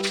Day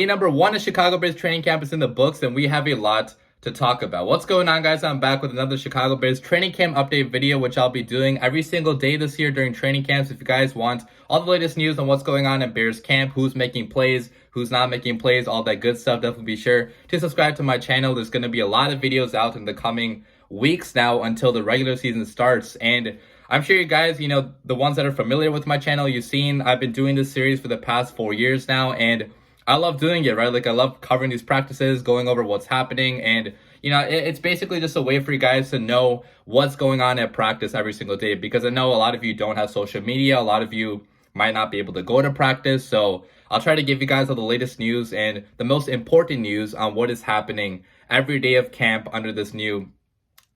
number 1 of Chicago Bears training camp is in the books, and we have a lot to talk about. What's going on, guys? I'm back with another Chicago Bears training camp update video, which I'll be doing every single day this year during training camps. If you guys want all the latest news on what's going on in Bears camp, who's making plays, who's not making plays, all that good stuff, definitely be sure to subscribe to my channel. There's going to be a lot of videos out in the coming weeks now until the regular season starts. And I'm sure you guys, the ones that are familiar with my channel, you've seen I've been doing this series for the past 4 years now, and I love doing it, right? Like, I love covering these practices, going over what's happening, and it's basically just a way for you guys to know what's going on at practice every single day, because I know a lot of you don't have social media, a lot of you might not be able to go to practice, so I'll try to give you guys all the latest news and the most important news on what is happening every day of camp under this new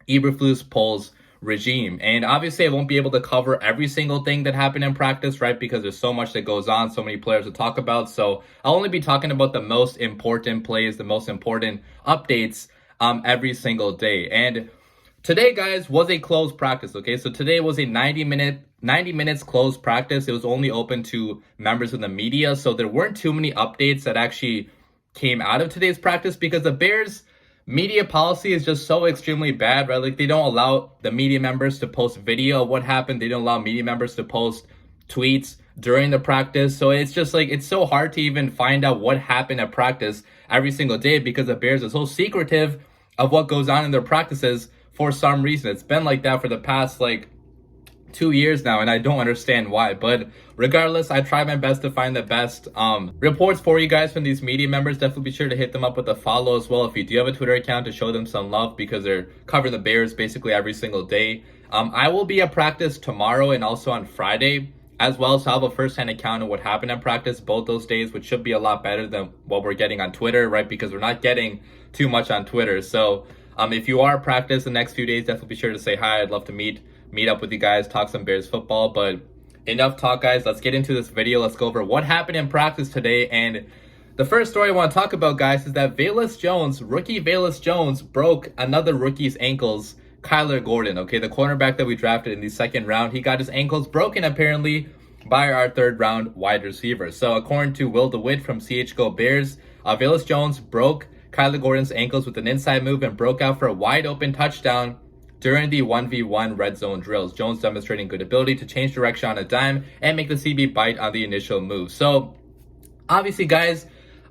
Eberflus polls regime. And obviously I won't be able to cover every single thing that happened in practice, right? Because there's so much that goes on, so many players to talk about. So I'll only be talking about the most important plays, the most important updates every single day. And today, guys, was a closed practice, okay? So today was a 90 minutes closed practice. It was only open to members of the media. So there weren't too many updates that actually came out of today's practice, because the Bears media policy is just so extremely bad, right? Like, they don't allow the media members to post video of what happened. They don't allow media members to post tweets during the practice. So it's just like, it's so hard to even find out what happened at practice every single day, because the Bears are so secretive of what goes on in their practices for some reason. It's been like that for the past 2 years now, and I don't understand why. But regardless, I try my best to find the best reports for you guys from these media members. Definitely be sure to hit them up with a follow as well if you do have a Twitter account, to show them some love, because they're covering the Bears basically every single day. I will be at practice tomorrow and also on Friday as well, so I'll have a first-hand account of what happened at practice both those days, which should be a lot better than what we're getting on Twitter, right? Because we're not getting too much on Twitter. So if you are at practice the next few days, definitely be sure to say hi. I'd love to meet up with you guys, talk some Bears football. But enough talk, guys. Let's get into this video. Let's go over what happened in practice today. And the first story I want to talk about, guys, is that rookie Velus Jones broke another rookie's ankles, Kyler Gordon, okay, the cornerback that we drafted in the second round. He got his ankles broken apparently by our third round wide receiver. So according to Will DeWitt from CHGO Bears, Velus Jones broke Kyler Gordon's ankles with an inside move and broke out for a wide open touchdown during the 1v1 red zone drills. Jones demonstrating good ability to change direction on a dime and make the CB bite on the initial move. So obviously, guys,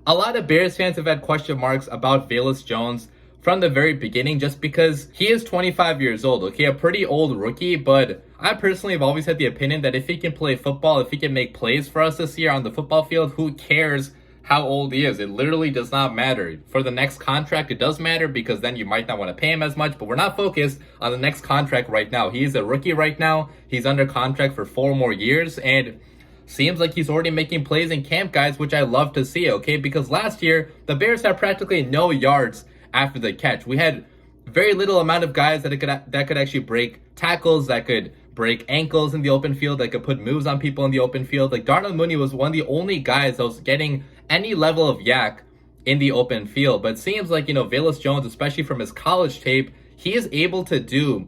a lot of Bears fans have had question marks about Velus Jones from the very beginning, just because he is 25 years old, okay, a pretty old rookie. But I personally have always had the opinion that if he can play football, if he can make plays for us this year on the football field, who cares how old he is? It literally does not matter. For the next contract, it does matter, because then you might not want to pay him as much, but we're not focused on the next contract right now. He is a rookie right now. He's under contract for 4 more years, and seems like he's already making plays in camp, guys, which I love to see, okay? Because last year, the Bears had practically no yards after the catch. We had very little amount of guys that could actually break tackles, that could break ankles in the open field, that could put moves on people in the open field. Like, Darnell Mooney was one of the only guys that was getting any level of yak in the open field. But it seems like, Velus Jones, especially from his college tape, he is able to do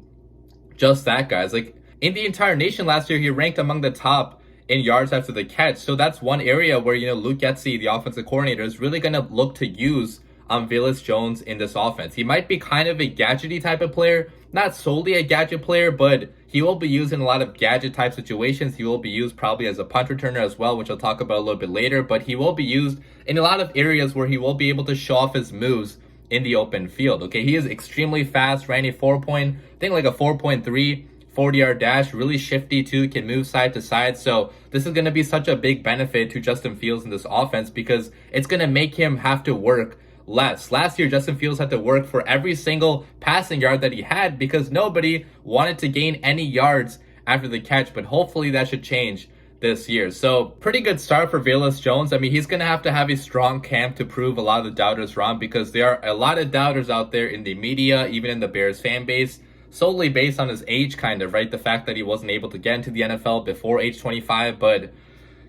just that, guys. Like, in the entire nation last year, he ranked among the top in yards after the catch. So that's one area where, Luke Getsy, the offensive coordinator, is really going to look to use Velus Jones in this offense. He might be kind of a gadgety type of player, not solely a gadget player, but he will be used in a lot of gadget type situations. He will be used probably as a punt returner as well, which I'll talk about a little bit later. But he will be used in a lot of areas where he will be able to show off his moves in the open field. Okay, he is extremely fast, ran a 4.3 40-yard dash, really shifty too, can move side to side. So this is going to be such a big benefit to Justin Fields in this offense, because it's going to make him have to work less. Last year, Justin Fields had to work for every single passing yard that he had, because nobody wanted to gain any yards after the catch. But hopefully that should change this year. So pretty good start for Velus Jones. I mean, he's going to have a strong camp to prove a lot of the doubters wrong, because there are a lot of doubters out there in the media, even in the Bears fan base, solely based on his age, kind of, right? The fact that he wasn't able to get into the NFL before age 25. But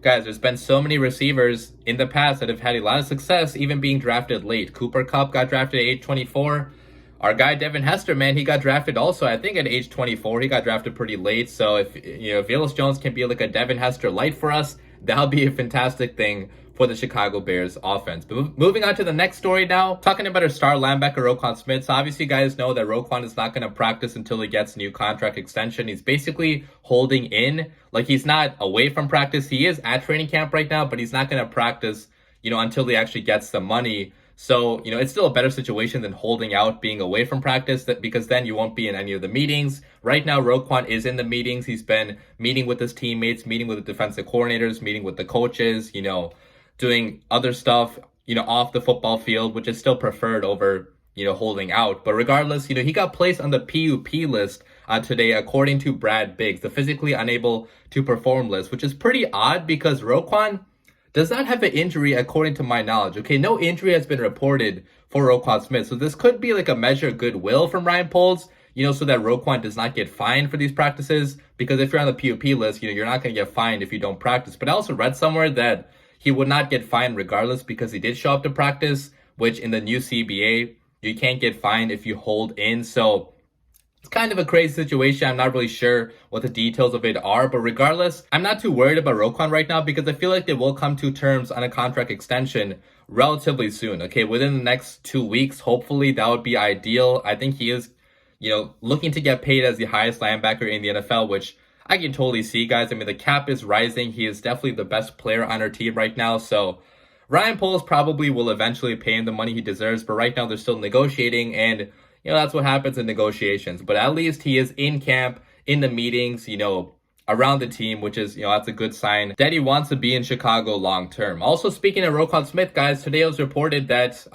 guys, there's been so many receivers in the past that have had a lot of success even being drafted late. Cooper Kupp got drafted at age 24. our guy Devin Hester, man, he got drafted also, I think at age 24. He got drafted pretty late. So if, Velus Jones can be like a Devin Hester light for us, that'll be a fantastic thing for the Chicago Bears offense. But moving on to the next story now, talking about our star linebacker, Roquan Smith. So obviously you guys know that Roquan is not going to practice until he gets a new contract extension. He's basically holding in, like he's not away from practice. He is at training camp right now, but he's not going to practice, until he actually gets the money. So, it's still a better situation than holding out, being away from practice, because then you won't be in any of the meetings. Right now, Roquan is in the meetings. He's been meeting with his teammates, meeting with the defensive coordinators, meeting with the coaches, doing other stuff, off the football field, which is still preferred over, holding out. But regardless, he got placed on the PUP list today, according to Brad Biggs, the physically unable to perform list, which is pretty odd because Roquan does not have an injury according to my knowledge. Okay, no injury has been reported for Roquan Smith. So this could be like a measure of goodwill from Ryan Poles, so that Roquan does not get fined for these practices. Because if you're on the PUP list, you're not going to get fined if you don't practice. But I also read somewhere that he would not get fined regardless because he did show up to practice, which in the new CBA, you can't get fined if you hold in. So it's kind of a crazy situation. I'm not really sure what the details of it are, but regardless, I'm not too worried about Roquan right now because I feel like they will come to terms on a contract extension relatively soon. Okay, within the next 2 weeks, hopefully that would be ideal. I think he is, looking to get paid as the highest linebacker in the NFL, which I can totally see, guys. I mean, the cap is rising. He is definitely the best player on our team right now. So Ryan Poles probably will eventually pay him the money he deserves, but right now they're still negotiating, and that's what happens in negotiations. But at least he is in camp, in the meetings, around the team, which is, that's a good sign that he wants to be in Chicago long term. Also, speaking of Roquan Smith, guys, today it was reported that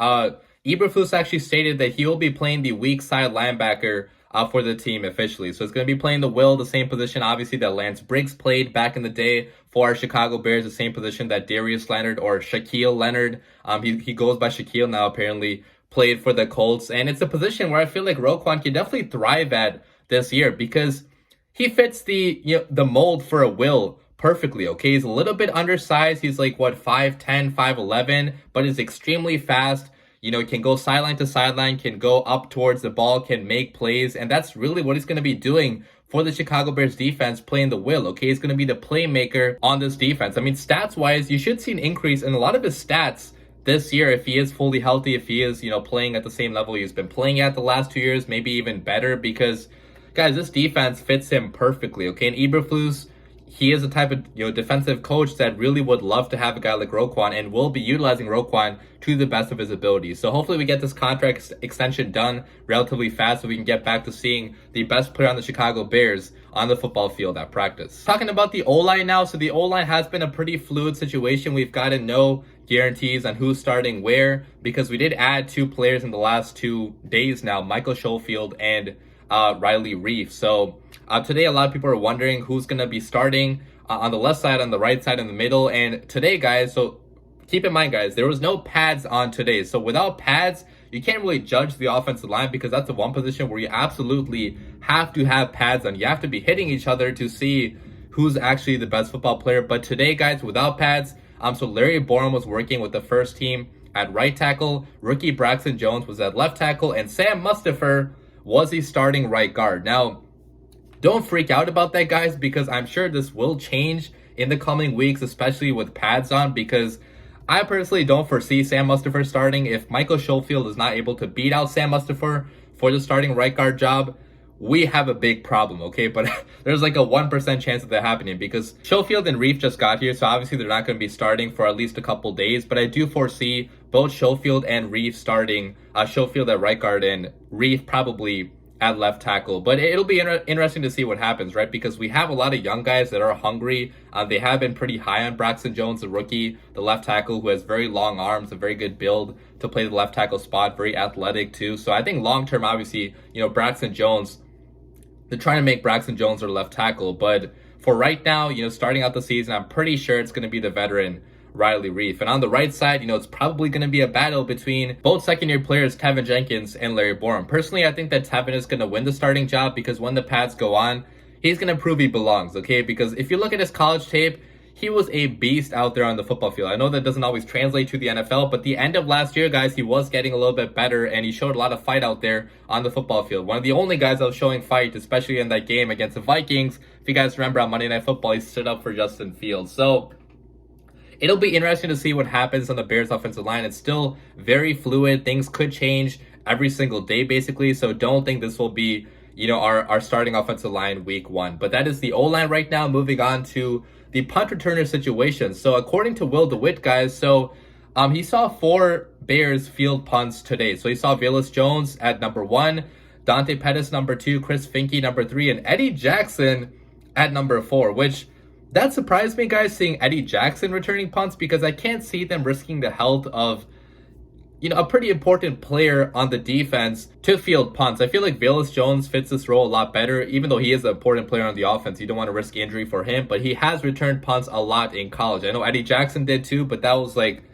Eberflus actually stated that he will be playing the weak side linebacker for the team officially. So it's going to be playing the same position, obviously, that Lance Briggs played back in the day for our Chicago Bears, the same position that Darius Leonard or Shaquille Leonard, he goes by Shaquille now apparently, played for the Colts. And it's a position where I feel like Roquan can definitely thrive at this year because he fits the mold for a Will perfectly. Okay, he's a little bit undersized. He's like 5'10", 5'11", but is extremely fast. Can go sideline to sideline, can go up towards the ball, can make plays, and that's really what he's going to be doing for the Chicago Bears defense, playing the Will. Okay, he's going to be the playmaker on this defense. I mean, stats wise, you should see an increase in a lot of his stats this year if he is fully healthy, if he is, playing at the same level he's been playing at the last 2 years, maybe even better, because, guys, this defense fits him perfectly, okay? And Eberflus, he is a type of, defensive coach that really would love to have a guy like Roquan and will be utilizing Roquan to the best of his abilities. So hopefully we get this contract extension done relatively fast so we can get back to seeing the best player on the Chicago Bears on the football field at practice. Talking about the O-line now. So the O-line has been a pretty fluid situation. We've gotten no guarantees on who's starting where because we did add 2 players in the last 2 days now, Michael Schofield and Riley Reef. So today a lot of people are wondering who's going to be starting on the left side, on the right side, in the middle. And today, guys, so keep in mind, guys, there was no pads on today. So without pads, you can't really judge the offensive line because that's the one position where you absolutely have to have pads on. You have to be hitting each other to see who's actually the best football player. But today, guys, without pads, so Larry Borom was working with the first team at right tackle, rookie Braxton Jones was at left tackle, and Sam Mustipher was he starting right guard. Now, don't freak out about that, guys, because I'm sure this will change in the coming weeks, especially with pads on, because I personally don't foresee Sam Mustipher starting. If Michael Schofield is not able to beat out Sam Mustipher for the starting right guard job, we have a big problem, okay? But there's like a 1% chance of that happening because Schofield and Reef just got here, so obviously they're not going to be starting for at least a couple days. But I do foresee both Schofield and Reef starting, Schofield at right guard and Reef probably at left tackle. But it'll be interesting to see what happens, right? Because we have a lot of young guys that are hungry. They have been pretty high on Braxton Jones, the rookie, the left tackle, who has very long arms, a very good build to play the left tackle spot, very athletic too. So I think long-term, obviously, Braxton Jones, they're trying to make Braxton Jones their left tackle. But for right now, starting out the season, I'm pretty sure it's going to be the veteran Riley Reef. And on the right side, it's probably going to be a battle between both second-year players, Tevin Jenkins and Larry Borom. Personally, I think that Tevin is going to win the starting job because when the pads go on, he's going to prove he belongs, okay? Because if you look at his college tape, he was a beast out there on the football field. I know that doesn't always translate to the NFL, but the end of last year, guys, he was getting a little bit better, and he showed a lot of fight out there on the football field. One of the only guys that was showing fight, especially in that game against the Vikings. If you guys remember on Monday Night Football, he stood up for Justin Fields. So it'll be interesting to see what happens on the Bears offensive line. It's still very fluid. Things could change every single day, basically. So don't think this will be, our starting offensive line week 1. But that is the O-line right now. Moving on to the punt returner situation. So according to Will DeWitt, guys, he saw 4 Bears field punts today. So he saw Velus Jones at number 1, Dante Pettis number 2, Chris Finke number 3, and Eddie Jackson at number 4, which that surprised me, guys, seeing Eddie Jackson returning punts, because I can't see them risking the health of, a pretty important player on the defense to field punts. I feel like Velus Jones fits this role a lot better, even though he is an important player on the offense. You don't want to risk injury for him, but he has returned punts a lot in college. I know Eddie Jackson did too, but that was like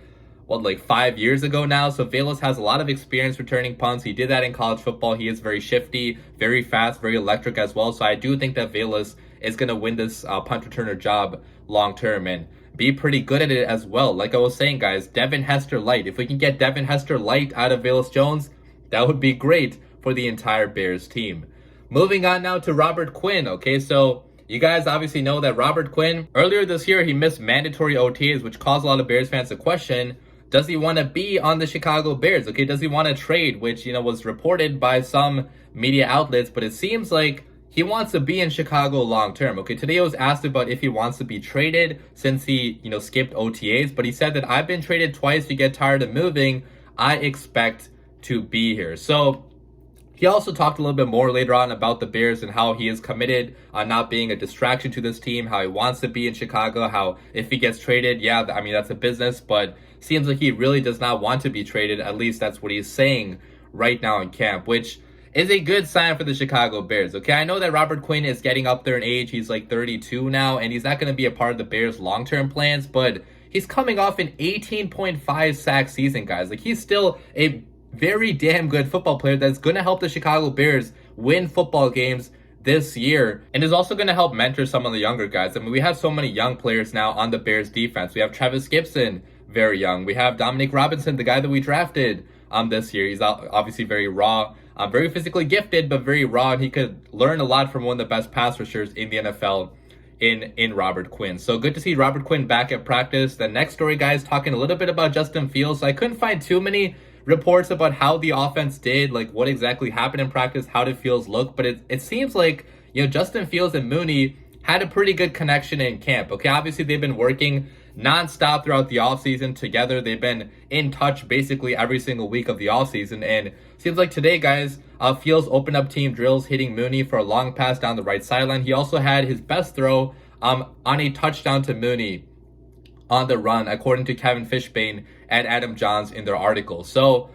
5 years ago now. So Velus has a lot of experience returning punts. He did that in college football. He is very shifty, very fast, very electric as well. So I do think that Velus is going to win this punt returner job long term and be pretty good at it as well. Like I was saying, guys, Devin Hester light. If we can get Devin Hester light out of Velus Jones, that would be great for the entire Bears team. Moving on now to Robert Quinn. Okay, so you guys obviously know that Robert Quinn, earlier this year, he missed mandatory OTAs, which caused a lot of Bears fans to question, does he want to be on the Chicago Bears? Okay, does he want to trade, which, was reported by some media outlets, but it seems like he wants to be in Chicago long term. Okay, today I was asked about if he wants to be traded since he, skipped OTAs, but he said that I've been traded twice to get tired of moving. I expect to be here. So he also talked a little bit more later on about the Bears and how he is committed on not being a distraction to this team, how he wants to be in Chicago, how if he gets traded, that's a business, but seems like he really does not want to be traded. At least that's what he's saying right now in camp, which is a good sign for the Chicago Bears. Okay, I know that Robert Quinn is getting up there in age. He's like 32 now, and he's not going to be a part of the Bears' long-term plans, but he's coming off an 18.5 sack season, guys. Like, he's still a very damn good football player that's going to help the Chicago Bears win football games this year, and is also going to help mentor some of the younger guys. I mean, we have so many young players now on the Bears defense. We have Travis Gibson, very young. We have Dominic Robinson, the guy that we drafted this year. He's obviously very raw, very physically gifted, but very raw, and he could learn a lot from one of the best pass rushers in the NFL in Robert Quinn. So good to see Robert Quinn back at practice. The next story, guys, talking a little bit about Justin Fields. So I couldn't find too many reports about how the offense did, like what exactly happened in practice, how did Fields look, but it seems like, Justin Fields and Mooney had a pretty good connection in camp. Okay, obviously they've been working nonstop throughout the offseason together. They've been in touch basically every single week of the offseason, and seems like today, guys, Fields opened up team drills, hitting Mooney for a long pass down the right sideline. He also had his best throw on a touchdown to Mooney on the run, according to Kevin Fishbane and Adam Johns in their article. So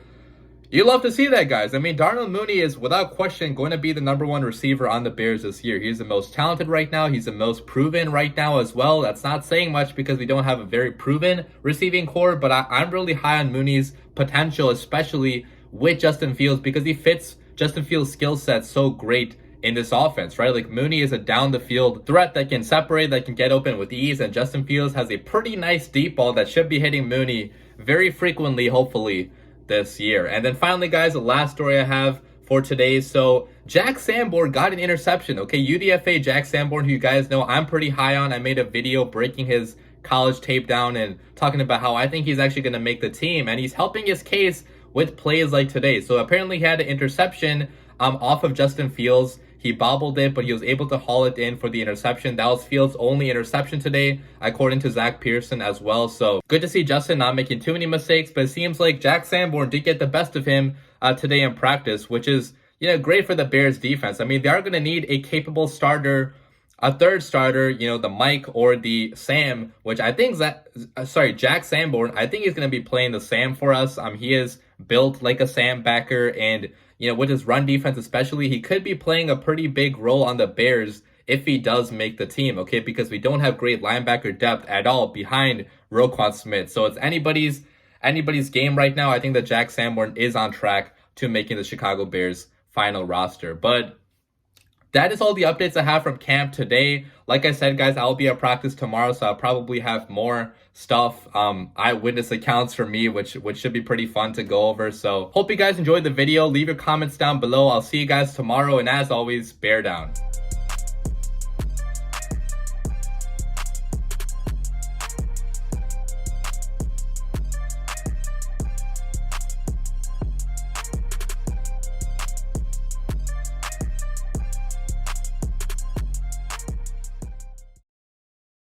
you love to see that, guys. I mean, Darnell Mooney is without question going to be the #1 receiver on the Bears this year. He's the most talented right now. He's the most proven right now as well. That's not saying much because we don't have a very proven receiving core, but I'm really high on Mooney's potential, especially with Justin Fields, because he fits Justin Fields' skill set so great in this offense, right? Like, Mooney is a down the field threat that can separate, that can get open with ease, and Justin Fields has a pretty nice deep ball that should be hitting Mooney very frequently, hopefully, this year. And then finally, guys, the last story I have for today. So Jack Sanborn got an interception. Okay, UDFA Jack Sanborn, who you guys know I'm pretty high on. I made a video breaking his college tape down and talking about how I think he's actually going to make the team, and he's helping his case with plays like today. So apparently he had an interception off of Justin Fields. He bobbled it, but he was able to haul it in for the interception. That was Fields' only interception today, according to Zach Pearson as well. So good to see Justin not making too many mistakes, but it seems like Jack Sanborn did get the best of him today in practice, which is, great for the Bears defense. I mean, they are going to need a capable starter, a third starter, the Mike or the Sam, which I think Jack Sanborn, I think he's going to be playing the Sam for us. He is built like a Sam backer, and with his run defense especially, he could be playing a pretty big role on the Bears if he does make the team, okay? Because we don't have great linebacker depth at all behind Roquan Smith. So it's anybody's game right now. I think that Jack Sanborn is on track to making the Chicago Bears final roster. But That is all the updates I have from camp today. Like I said, guys, I'll be at practice tomorrow, so I'll probably have more stuff, eyewitness accounts for me, which should be pretty fun to go over. So hope you guys enjoyed the video. Leave your comments down below. I'll see you guys tomorrow, and as always, bear down.